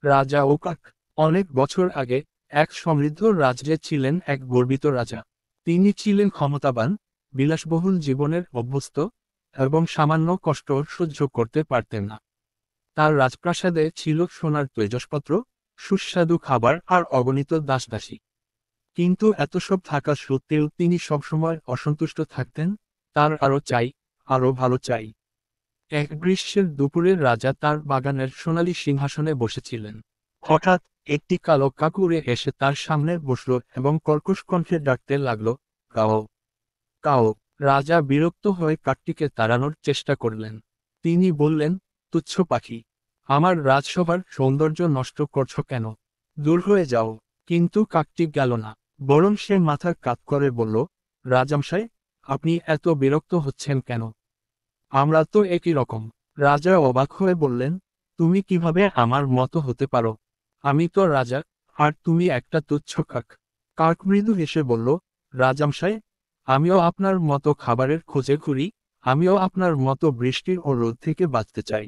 রাজা ও কাক। অনেক বছর আগে এক সমৃদ্ধ রাজ্যে ছিলেন এক গর্বিত রাজা। তিনি ছিলেন ক্ষমতাবান, বিলাসবহুল জীবনের অভ্যস্ত এবং সামান্য কষ্ট সহ্য করতে পারতেন না। তার রাজপ্রাসাদে ছিল সোনার তৈজসপত্র, সুস্বাদু খাবার আর অগণিত দাসদাসী। কিন্তু এত সব থাকা সত্ত্বেও তিনি সবসময় অসন্তুষ্ট থাকতেন। তার আরো চাই, আরো ভালো চাই। এক গ্রীষ্মের দুপুরে রাজা তার বাগানের সোনালী সিংহাসনে বসেছিলেন। হঠাৎ একটি কালো কাক উড়ে এসে তার সামনে বসল এবং কর্কশ কণ্ঠে ডাকতে লাগলো, কাও, কাও। রাজা বিরক্ত হয়ে কাকটিকে তাড়ানোর চেষ্টা করলেন। তিনি বললেন, তুচ্ছ পাখি, আমার রাজসভার সৌন্দর্য নষ্ট করছো কেন? দূর হয়ে যাও। কিন্তু কাকটি গেল না, বরং সে মাথা কাত করে বলল, রাজামশাই, আপনি এত বিরক্ত হচ্ছেন কেন? আমরা তো একই রকম। রাজা অবাক হয়ে বললেন, তুমি কিভাবে আমার মতো হতে পারো? আমি তো রাজা, আর তুমি একটা তুচ্ছ কাক। কাক মৃদু হেসে বলল, রাজামশাই, আমিও আপনার মতো খাবারের খোঁজে ঘুরি, আমিও আপনার মতো বৃষ্টি ও রোদ থেকে বাঁচতে চাই।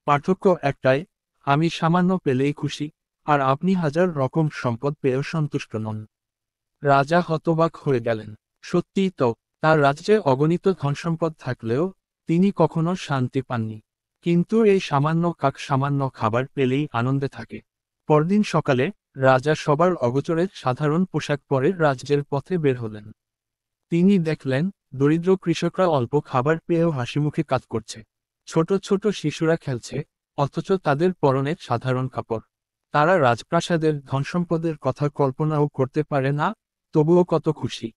পার্থক্য একটাই, আমি সামান্য পেলেই খুশি, আর আপনি হাজার রকম সম্পদ পেয়েও সন্তুষ্ট নন। রাজা হতবাক হয়ে গেলেন। সত্যিই তো, তার রাজ্যে অগণিত ধনসম্পদ থাকলেও তিনি কখনো শান্তি পাননি। কিন্তু এই সামান্য কাক সামান্য খাবার পেলেই আনন্দে থাকে। পরদিন সকালে রাজা সবার অগোচরে সাধারণ পোশাক পরে রাজ্যের পথে বের হলেন। তিনি দেখলেন, দরিদ্র কৃষকরা অল্প খাবার পেয়েও হাসিমুখে কাজ করছে। ছোট ছোট শিশুরা খেলছে, অথচ তাদের পরনে সাধারণ কাপড়। তারা রাজপ্রাসাদের ধনসম্পদের কথা কল্পনাও করতে পারে না, তবুও কত খুশি।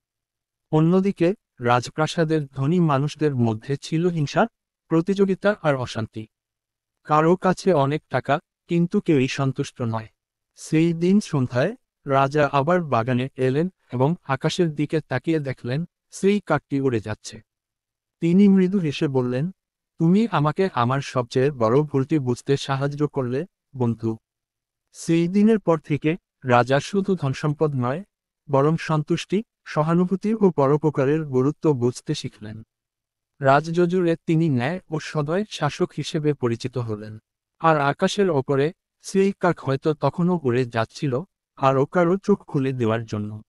অন্যদিকে রাজপ্রাসাদের ধনী মানুষদের মধ্যে ছিল হিংসা, প্রতিযোগিতা আর অশান্তি। কারো কাছে অনেক টাকা, কিন্তু কেউই সন্তুষ্ট নয়। সেই দিন সন্ধ্যায় রাজা আবার বাগানে এলেন এবং আকাশের দিকে তাকিয়ে দেখলেন, সেই কাকটি উড়ে যাচ্ছে। তিনি মৃদু হেসে বললেন, তুমি আমাকে আমার সবচেয়ে বড় ভুলটি বুঝতে সাহায্য করলে, বন্ধু। সেই দিনের পর থেকে রাজা শুধু ধনসম্পদ নয়, বরং সন্তুষ্টি, সহানুভূতি ও পরোপকারের গুরুত্ব বুঝতে শিখলেন। রাজযজুরে তিনি ন্যায় ও সদয় শাসক হিসেবে পরিচিত হলেন। আর আকাশের ওপরে সেই কাক হয়তো তখনও উড়ে যাচ্ছিল, আরও কারো চোখ খুলে দেওয়ার জন্য।